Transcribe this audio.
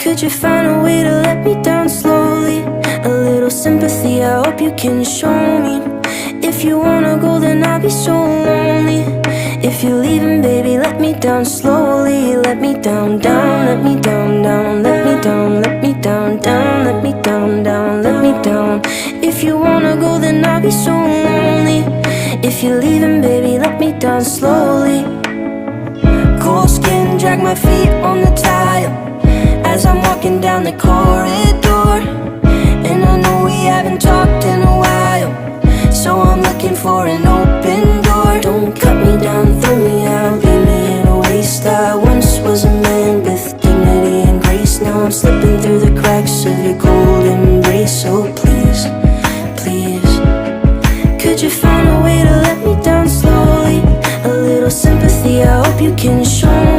Could you find a way to let me down slowly? A little sympathy, I hope you can show me. If you wanna go, then I'll be so lonely. If you're leaving, baby, let me down slowly. Let me down, down, let me down, down. Let me down, let me down, down. Let me down, down, let me down. If you wanna go, then I'll be so lonely. If you're leaving, baby, let me down slowly. Cold skin, drag my feet on the tile as I'm walking down the corridor. And I know we haven't talked in a while, so I'm looking for an open door. Don't cut me down, throw me out, leave me in a waste. I once was a man with dignity and grace. Now I'm slipping through the cracks of your cold embrace. So please, please, could you find a way to let me down slowly? A little sympathy, I hope you can show me.